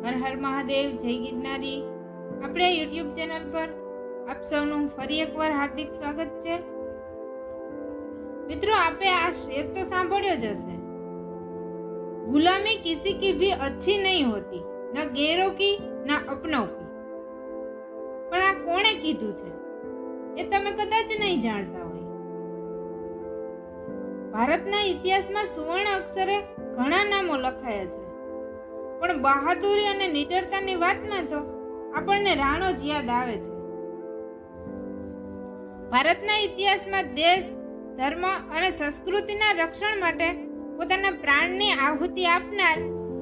હર હર મહાદેવ, જય ગિરનારી. આપણે YouTube channel પર આપ સૌનું ફરી એકવાર હાર્દિક સ્વાગત છે. મિત્રો, આપે આ શેર તો સાંભળ્યો જ હશે, ગુલામી કિસી કી ભી અચ્છી નહીં હોતી, ના ગેરો કી ના અપનો કી. પણ આ કોણે કીધું છે એ તમે કદાચ નહીં જાણતા હોય. ભારતના ઇતિહાસમાં સુવર્ણ અક્ષરે ઘણા નામો લખાયા છે, પણ બહાદુરી અને નિડરતાની વાતમાં તો આપણને રાણો જ યાદ આવે છે. ભારતના ઇતિહાસમાં દેશ, ધર્મ અને સંસ્કૃતિના રક્ષણ માટે પોતાના પ્રાણની આહુતિ આપનાર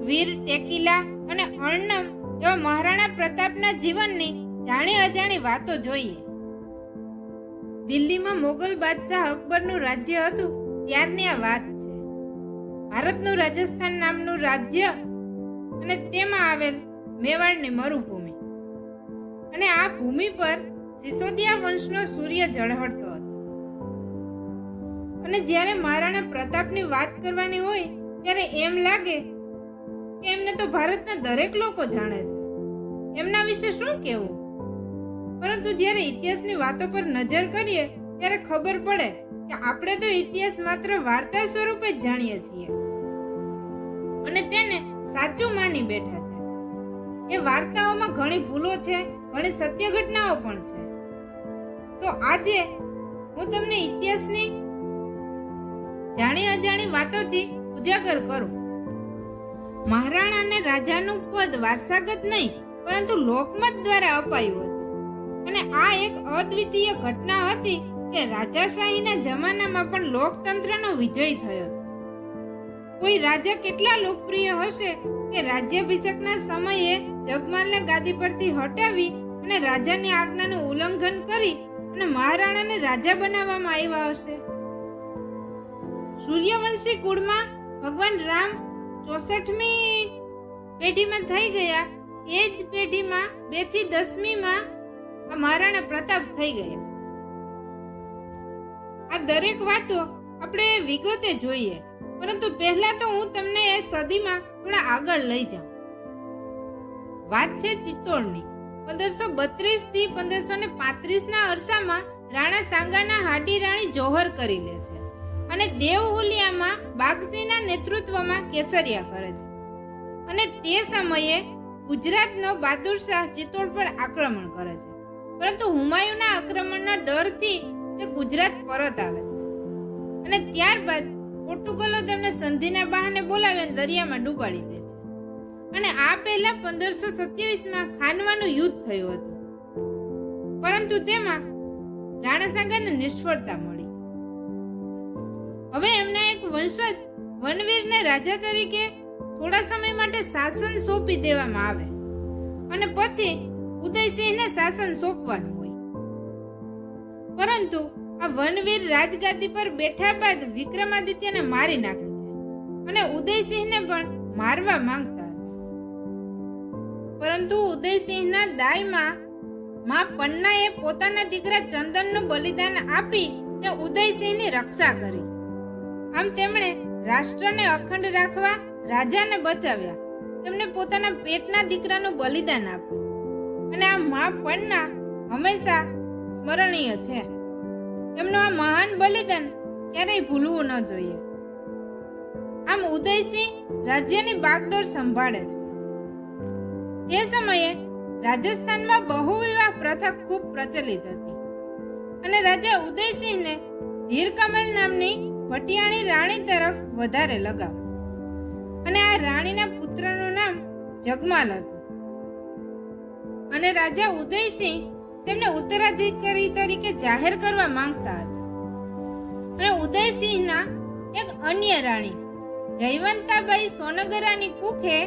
વીર ટેકીલા અને અર્ણમ એવા મહારાણા પ્રતાપના જીવનની જાણી અજાણી વાતો જોઈએ. દિલ્હીમાં મોગલ બાદશાહ અકબરનું રાજ્ય હતું ત્યારની આ વાત છે. ભારતનું રાજસ્થાન નામનું રાજ્ય અને તેમાં આવેલ મેવાડની મરુભૂમિ, અને આ ભૂમિ પર સિસોદિયા વંશનો સૂર્ય ઝળહળતો હતો. અને જ્યારે મહારાણા પ્રતાપની વાત કરવાની હોય ત્યારે એમ લાગે કે એમને તો ભારતના દરેક લોકો જાણે છે, એમના વિશે શું કહેવું. પરંતુ જ્યારે ઇતિહાસની વાતો પર નજર કરીએ ત્યારે ખબર પડે કે આપણે તો ઇતિહાસ માત્ર વાર્તા સ્વરૂપે જ જાણીએ છીએ અને તેને સાચું માની બેઠા છે. એ વાર્તાઓમાં ઘણી ભૂલો છે, ઘણી સત્ય ઘટનાઓ પણ છે. તો આજે હું તમને ઇતિહાસની જાણી અજાણી વાતોથી ઉજાગર કરું. મહારાણાને રાજાનું પદ વારસાગત નહીં પરંતુ લોકમત દ્વારા અપાયું હતું, અને આ એક અદ્વિતીય ઘટના હતી કે રાજાશાહીના જમાનામાં પણ લોકતંત્રનો વિજય થયો હતો. કોઈ રાજા કેટલા લોકપ્રિય હશે કે રાજ્યાભિષેકના સમયે જગમાલને ગાદી પરથી હટાવી અને રાજાની આજ્ઞાનું ઉલ્લંઘન કરી અને મહારાણાને રાજા બનાવવામાં આવ્યા હશે. સૂર્યવંશી કુળમાં ભગવાન રામ 64મી પેઢીમાં થઈ ગયા, એ જ પેઢીમાં 2 થી 10મીમાં આ મહારાણા પ્રતાપ થઈ ગયા. આ દરેક વાતો આપણે વિગતે જોઈએ, પરંતુ પહેલા તો હું તમને એ સદીમાં થોડા આગળ લઈ જાઉં. વાત છે ચિત્તોડની. 1532 થી 1535ના અરસામાં રાણા સાંગાના હાડી રાણી જોહર કરી લે છે અને દેવહુલિયામાં બાગસિંહના નેતૃત્વમાં કેસરિયા કરે છે. અને તે સમયે ગુજરાતનો બહાદુર શાહ ચિત્તોડ પર આક્રમણ કરે છે, પરંતુ હુમાયુના આક્રમણના ડરથી તે ગુજરાત પરત આવે છે. અને ત્યારબાદ પોર્ટુગલો તેમને સંધિના બહાને બોલાવીને દરિયામાં ડૂબાડી દે છે. અને આ પહેલા 1527માં ખાનવાનું યુદ્ધ થયું હતું, પરંતુ તેમાં રાણા સાંગાને નિષ્ફળતા મળી. હવે એમના એક વંશજ વનવીરને રાજા તરીકે થોડા સમય માટે શાસન સોંપી દેવામાં આવે અને પછી ઉદયસિંહને શાસન સોંપવાનું હોય. પરંતુ આ વનવીર રાજગાદી પર બેઠા બાદ વિક્રમાદિત્યને મારી નાખે છે અને ઉદયસિંહને પણ મારવા માંગતા હતા. પરંતુ ઉદયસિંહના દાયમાં માં પન્નાએ પોતાના દીકરા ચંદનનું બલિદાન આપી ને ઉદયસિંહની રક્ષા કરી. આમ તેમણે રાષ્ટ્રને અખંડ રાખવા રાજાને બચાવ્યા. તેમને પોતાના પેટના દીકરાનું બલિદાન આપ્યું, અને આ માં પન્ના હંમેશા સ્મરણીય છે. એમનું આ મહાન બલિદાન ક્યારેય ભૂલવું ન જોઈએ. આમ ઉદયસિંહ રાજ્યની બાગડોર સંભાળે છે. તે સમયે રાજસ્થાનમાં બહુવિવાહ પ્રથા ખૂબ પ્રચલિત હતી, અને રાજા ઉદયસિંહને ધીરકમલ નામની ભટિયાણી રાણી તરફ વધારે લગાવ, અને આ રાણીના પુત્રનું નામ જગમાલ હતું. અને રાજા ઉદયસિંહ તેમને ઉત્તરાધિકારી તરીકે જાહેર કરવા માંગતા હતા. અને ઉદયસિંહના એક અન્ય રાણી જયવંતાબાઈ સોનગરાની કુખે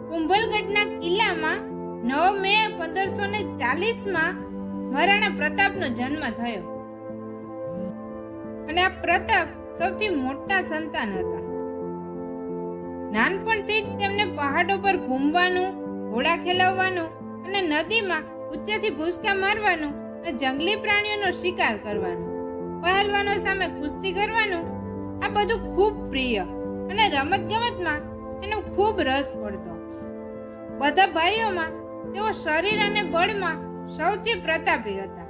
કુંભલગઢના કિલ્લામાં 9 મે 1540માં મહારાણા પ્રતાપનો જન્મ થયો. અને આ પ્રતાપ સૌથી મોટા સંતાન હતા. નાનપણથી જ તેમને પહાડો પર ઘૂમવાનું, ઘોડા ખેલાવવાનું અને નદીમાં ઊંચેથી ભૂસકા મારવાનું અને જંગલી પ્રાણીઓનો શિકાર કરવાનું, પહેલવાનો સામે કુસ્તી કરવાનું, આ બધું ખૂબ પ્રિય, અને રમત ગમતમાં એનો ખૂબ રસ પડતો. બધા ભાઈઓમાં તેઓ શરીર અને બળમાં સૌથી પ્રતાપી હતા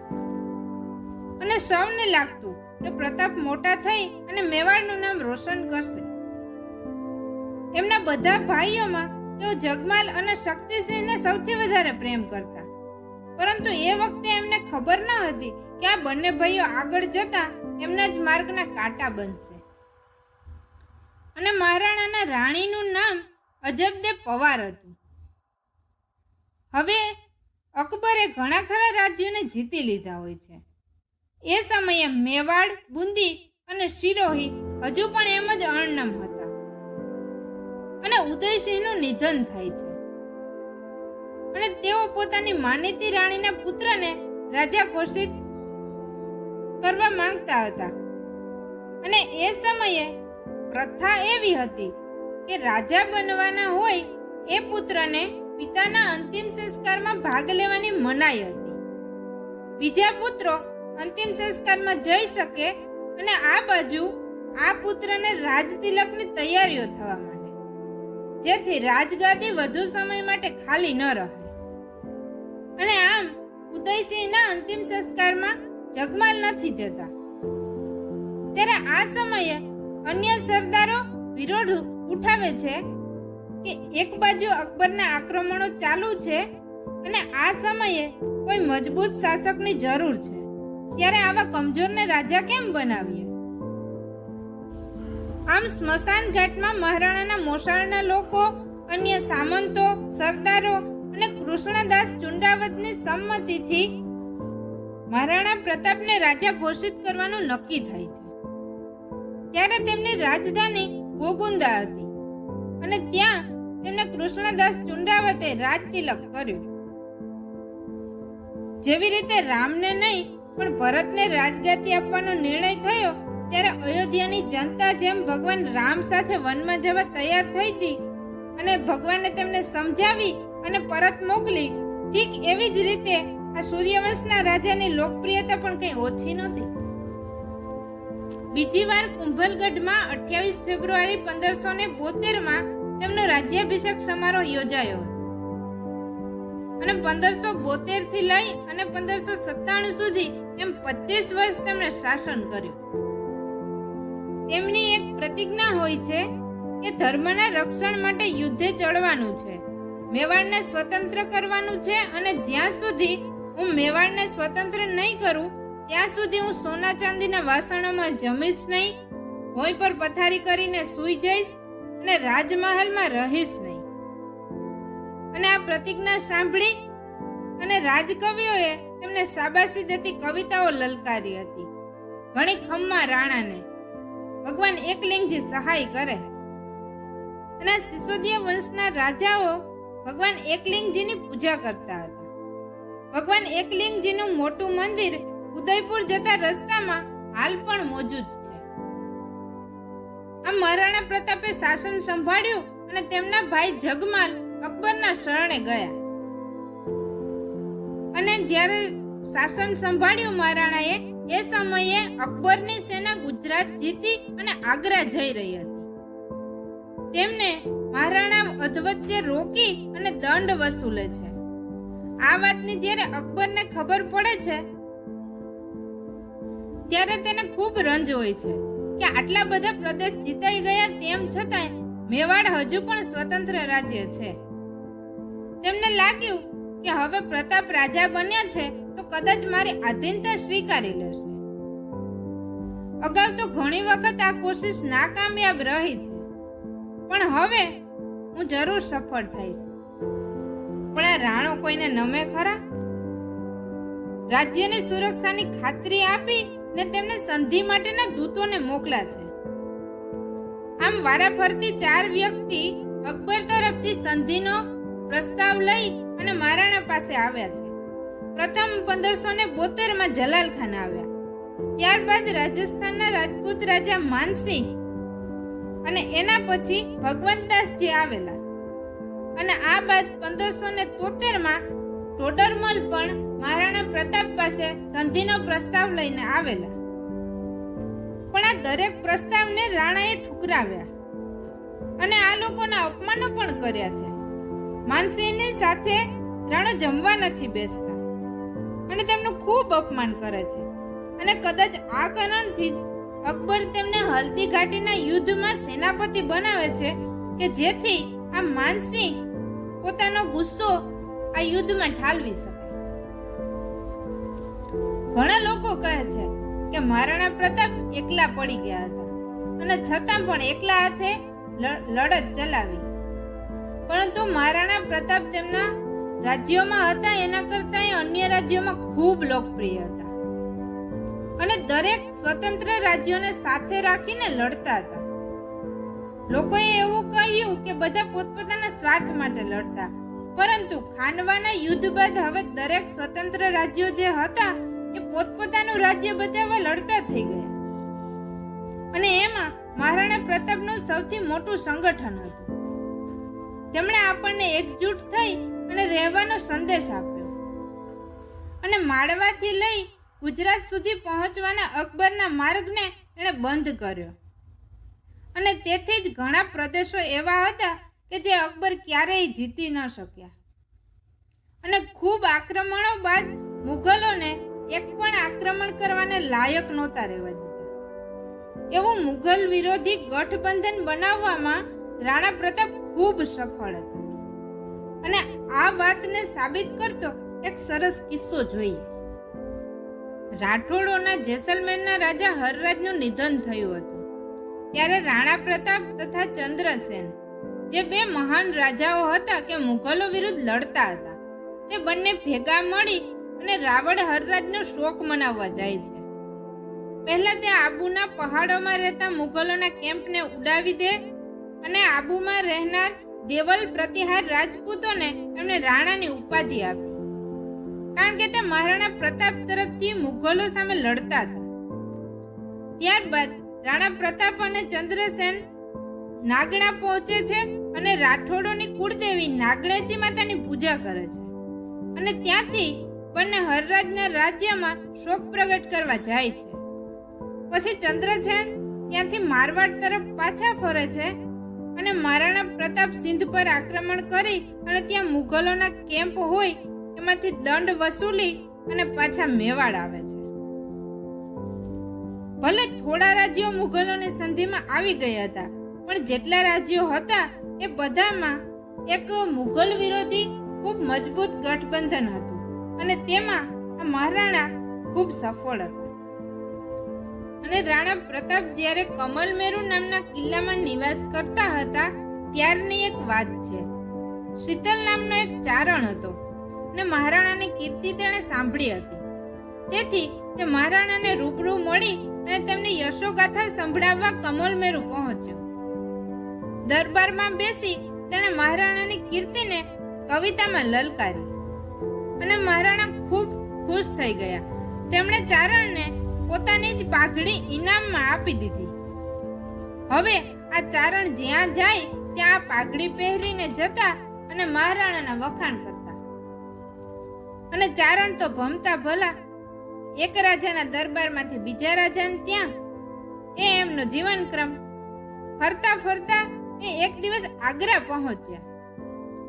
અને સૌને લાગતું કે પ્રતાપ મોટા થઈ અને મેવાડનું નામ રોશન કરશે. એમના બધા ભાઈઓમાં તેઓ જગમાલ અને શક્તિસિંહને સૌથી વધારે પ્રેમ કરતા, પરંતુ એ વખતે એમને ખબર ન હતી કે આ બંને ભાઈઓ આગળ જતા એમના જ માર્ગના કાંટા બનશે. અને મહારાણાના રાણીનું નામ અજબદે પવાર હતું. હવે અકબરે ઘણા ખરા રાજ્યોને જીતી લીધા હોય છે. એ સમયે મેવાડ, બુંદી અને સિરોહી હજુ પણ એમ જ અણનમ હતા અને ઉદયસિંહનું નિધન થાય છે અને તેઓ પોતાની માનીતી રાણીના પુત્રને રાજા ઘોષિત કરવા માંગતા હતા. અને એ સમયે પ્રથા એવી હતી કે રાજા બનવાના હોય એ પુત્રને પિતાના અંતિમ સંસ્કારમાં ભાગ લેવાની મનાઈ હતી. બીજા પુત્રો અંતિમ સંસ્કારમાં જઈ શકે અને આ બાજુ આ પુત્રને રાજતિલકની તૈયારીઓ થવા માંડે, જેથી રાજગાદી વધુ સમય માટે ખાલી ન રહે. અને આમ ઉદયસિંહના અંતિમ સંસ્કારમાં જગમાલ નથી જતા. ત્યારે આ સમયે અન્ય સરદારો વિરોધ ઉઠાવે છે કે એક બાજુ અકબરના આક્રમણો ચાલુ છે અને આ સમયે કોઈ મજબૂત શાસકની જરૂર છે, ત્યારે આવા કમજોરને રાજા કેમ બનાવીએ? આમ સ્મશાન ઘાટમાં મહારાણાના મોસાળના લોકો, અન્ય સામંતો, સરદારો અને કૃષ્ણદાસ ચુંડાવતની સંમતિથી મહારાણા પ્રતાપને રાજા ઘોષિત કરવાનું નક્કી થાય છે. ત્યારે તેમની રાજધાની ગોગુંદા હતી અને ત્યાં તેમને કૃષ્ણદાસ ચુંડાવતે રાજતિલક કર્યું. જેવી રીતે રામને નહીં પણ ભરતને રાજગાદી આપવાનો નિર્ણય થયો, ત્યારે અયોધ્યાની જનતા જેમ ભગવાન રામ સાથે વનમાં જવા તૈયાર થઈ હતી અને ભગવાને તેમને સમજાવી અને પરત મોકલી, ઠીક એવી જ રીતે આ સૂર્યવંશના રાજાની લોકપ્રિયતા પણ કંઈ ઓછી નહોતી. બીજી વાર કુંભલગઢમાં 28 ફેબ્રુઆરી 1572માં તેમનો રાજ્યાભિષેક સમારોહ યોજાયો હતો અને 1572 થી લઈ અને 1597 સુધી એમ 25 વર્ષ તેમણે શાસન કર્યું. તેમની એક પ્રતિજ્ઞા હોય છે કે ધર્મના રક્ષણ માટે યુદ્ધે ચડવાનું છે, મેવાડને સ્વતંત્ર કરવાનું છે અને જ્યાં સુધી હું મેવાડને સ્વતંત્ર નહીં કરું ત્યાં સુધી હું સોના ચાંદીના વાસણોમાં જમીશ નહીં, ભોંય પર પથારી કરીને સૂઈ જઈશ અને રાજમહેલમાં રહીશ નહીં. અને આ પ્રતિજ્ઞા સાંભળી અને રાજકવિઓએ તેમને શાબાશી દેતી કવિતાઓ લલકારી હતી. ઘણી ખમ્મા રાણાને ભગવાન એકલિંગજી સહાય કરે. અને સિસોદિયા વંશના રાજાઓ ભગવાન એકલિંગજીની પૂજા કરતા હતા. ભગવાન એકલિંગજીનું મોટું મંદિર ઉદયપુર જતા રસ્તામાં હાલ પણ મોજૂદ છે. આ મહારાણા પ્રતાપે શાસન સંભાળ્યું અને તેમના ભાઈ જગમાલ અકબરના શરણે ગયા. અને જ્યારે શાસન સંભાળ્યું મહારાણાએ, એ સમયે અકબરની સેના ગુજરાત જીતી અને આગ્રા જઈ રહી હતી. તેમને મહારાણા અધવચ્ચે રોકી અને દંડ વસૂલે છે. આ વાતની જ્યારે અકબરને ખબર પડે છે ત્યારે તેને ખૂબ રંજ હોય છે કે આટલા બધા પ્રદેશ જીતાઈ ગયા તેમ છતાંય મેવાડ હજુ પણ સ્વતંત્ર રાજ્ય છે. તેમને લાગ્યું કે હવે પ્રતાપ રાજા બન્યા છે તો કદાચ મારી આધીનતા સ્વીકારી લેશે. અગાઉ તો ઘણી વખત આ કોશિશ નાકામયાબ રહી છે, પણ હવે હું જરૂર સફળ થઈશ. પણ આ રાણો કોઈને નમે ખરા? રાજ્યની સુરક્ષાની ખાતરી આપી ને તેમને સંધિ માટેના દૂતોને મોકલ્યા છે. આમ વારાફરતી 4 વ્યક્તિ અકબર તરફથી સંધિનો પ્રસ્તાવ લઈ અને મહારાણા પાસે આવ્યા છે. પ્રથમ 1572માં જલાલ ખાન આવ્યા, ત્યારબાદ રાજસ્થાનના રાજપૂત રાજા માનસિંહ અને એના પછી ભગવંતદાસજી આવેલા. અને આ બાદ 1573માં ટોડરમલ પણ મહારાણા પ્રતાપ પાસે સંધિનો પ્રસ્તાવ લઈને આવેલા. પણ આ દરેક પ્રસ્તાવને રાણાએ ઠુકરાવ્યા અને આ લોકોના અપમાનો પણ કર્યા છે. માનસિંહની સાથે રાણો જમવા નથી બેસતા અને તેમનું ખૂબ અપમાન કરે છે અને કદાચ આ કારણથી જ અકબર તેમને હલ્દી ઘાટીના યુદ્ધમાં સેનાપતિ બનાવે છે કે જેથી આ માનસિંહ પોતાનો ગુસ્સો આ યુદ્ધમાં ઠાલવી શકે. ઘણા લોકો કહે છે કે મહારાણા પ્રતાપ એકલા પડી ગયા હતા અને છતાં પણ એકલા હાથે લડત ચલાવી. પરંતુ મહારાણા પ્રતાપ તેમના રાજ્યોમાં હતા એના કરતાં અન્ય રાજ્યોમાં ખૂબ લોકપ્રિય હતા અને દરેક સ્વતંત્ર રાજ્યોને સાથે રાખીને લડતા હતા. લોકોએ એવું કહ્યું કે બધા પોતપોતાના સ્વાર્થ માટે લડતા, પરંતુ ખાનવાના યુદ્ધ બાદ હવે દરેક સ્વતંત્ર રાજ્યો જે હતા એ પોતપોતાનું રાજ્ય બચાવવા લડતા થઈ ગયા અને એમાં મહારાણા પ્રતાપનું સૌથી મોટું સંગઠન હતું. તેમણે આપણને એકજૂટ થઈ અને રહેવાનો સંદેશ આપ્યો અને માળવાથી લઈ ગુજરાત સુધી પહોંચવાના અકબરના માર્ગને એણે બંધ કર્યો અને તેથી જ ઘણા પ્રદેશો એવા હતા કે જે અકબર ક્યારેય જીતી ન શક્યા અને ખૂબ આક્રમણો બાદ મુગલોને એક પણ આક્રમણ કરવાને લાયક નહોતા રહેવા દીધા. એવું મુગલ વિરોધી ગઠબંધન બનાવવામાં રાણા પ્રતાપ ખૂબ સફળ હતા અને આ વાતને સાબિત કરતો એક સરસ કિસ્સો જોઈએ. રાઠોડોના જેસલમેરના રાજા હરરાજનું નિધન થયું હતું. ત્યારે રાણા પ્રતાપ તથા ચંદ્રસેન જે બે મહાન રાજાઓ હતા કે મુગલો વિરુદ્ધ લડતા હતા, તે બંને ભેગા મળી અને રાવણ હરરાજનો શોક મનાવવા જાય છે. પહેલા તે આબુના પહાડોમાં રહેતા મુગલોના કેમ્પને ઉડાવી દે અને આબુમાં રહેનાર દેવલ પ્રતિહાર રાજપૂતોને એમને રાણાની ઉપાધિ આપી, કારણ કે તે મહારાણા પ્રતાપ તરફથી મુગલો સામે લડતા હતા. ત્યારબાદ રાણા પ્રતાપ અને ચંદ્રસેન નાગણા પહોંચે છે અને રાઠોડોની કુળદેવી નાગણેજી માતાની પૂજા કરે છે અને ત્યાંથી બંને હરરાજના રાજ્યમાં શોક પ્રગટ કરવા જાય છે. પછી ચંદ્રસેન ત્યાંથી મારવાડ તરફ પાછા ફરે છે અને મહારાણા પ્રતાપ સિંધ પર આક્રમણ કરી અને ત્યાં મુગલોના કેમ્પ હોય એમાંથી દંડ વસૂલી અને પાછા મેવાડ આવે છે. ભલે થોડા રાજ્યો મુગલોની સંધિમાં આવી ગયા હતા, પણ જેટલા રાજ્યો હતા એ બધામાં એક મુગલ વિરોધી ખૂબ મજબૂત ગઠબંધન હતું અને તેમાં આ મહારાણા ખૂબ સફળ હતા. અને રાણા પ્રતાપ જ્યારે કમલમેરુ નામના કિલ્લામાં નિવાસ કરતા હતા ત્યારની એક વાત છે. શીતલ નામનો એક ચારણ હતો અને મહારાણાની કીર્તિ તેણે સાંભળી હતી. તેથી તે મહારાણાને રૂબરૂ મળી અને તેમની યશોગાથા સંભળાવવા કમલમેરુ પહોંચ્યો. દરબારમાં બેસી તેણે મહારાણાની કીર્તિને કવિતામાં લલકારી અને મહારાણા ખૂબ ખુશ થઈ ગયા. તેમણે ચારણને પોતાની જ પાઘડી ઇનામમાં આપી દીધી. હવે આ ચારણ જ્યાં જાય ત્યાં આ પાઘડી પહેરીને જતા અને મહારાણાના વખાણ કરતા. અને ચારણ તો ભમતા ભલા એક રાજાના દરબારમાંથી બીજા રાજાને ત્યાં એ એમનો જીવનક્રમ. ફરતા ફરતા એ એક દિવસ આગ્રા પહોંચ્યા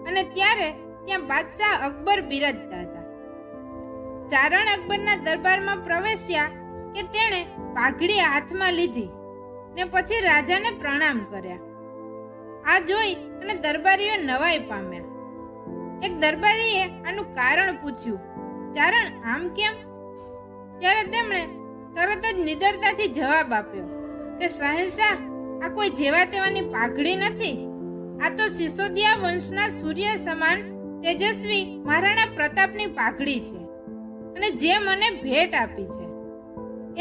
અને ત્યારે ત્યાં બાદશાહ અકબર બિરાજતા હતા. ચારણ અકબરના દરબારમાં પ્રવેશ્યા કે તેણે પાઘડી હાથમાં લીધી ને પછી રાજાને પ્રણામ કર્યા. આ જોઈ અને દરબારીઓ નવાઈ પામ્યા. એક દરબારીએ આનું કારણ પૂછ્યું, ચારણ આમ કેમ? ત્યારે તેમણે તરત જ નિડરતાથી જવાબ આપ્યો કે શહેનશાહ, આ કોઈ જેવા તેવાની પાઘડી નથી. આ તો સિસોદિયા વંશના સૂર્ય સમાન તેજસ્વી મહારાણા પ્રતાપની પાઘડી છે અને જે મને ભેટ આપી છે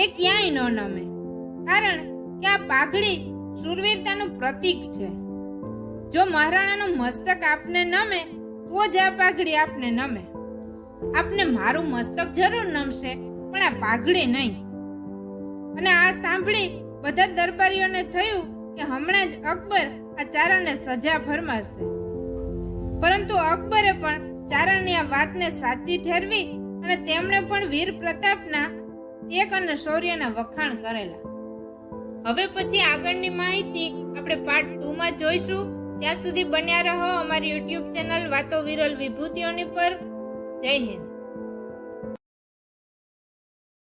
એ ક્યાંય ન નમે, કારણ કે આ પાઘડી શૂરવીરતાનું પ્રતીક છે. જો મહારાણાનું મસ્તક આપને નમે તો જ આ પાઘડી આપને નમે. આપને મારું મસ્તક જરૂર નમશે, પણ આ પાઘડી નહીં. અને આ સાંભળી બધા દરબારીઓને થયું કે હમણાં જ અકબર આ ચારણને સજા ફરમાવશે. પરંતુ અકબરે પણ ચારણની આ વાતને સાચી ઠેરવી અને તેમણે પણ વીર પ્રતાપના ટેક અને શૌર્યના વખાણ કરેલા. હવે પછી આગળની માહિતી આપણે પાર્ટ 2 માં જોઈશું. ત્યાં સુધી બન્યા રહો અમારી યુટ્યુબ ચેનલ વાતો વિરલ વિભૂતિઓની પર. જય હિન્દ.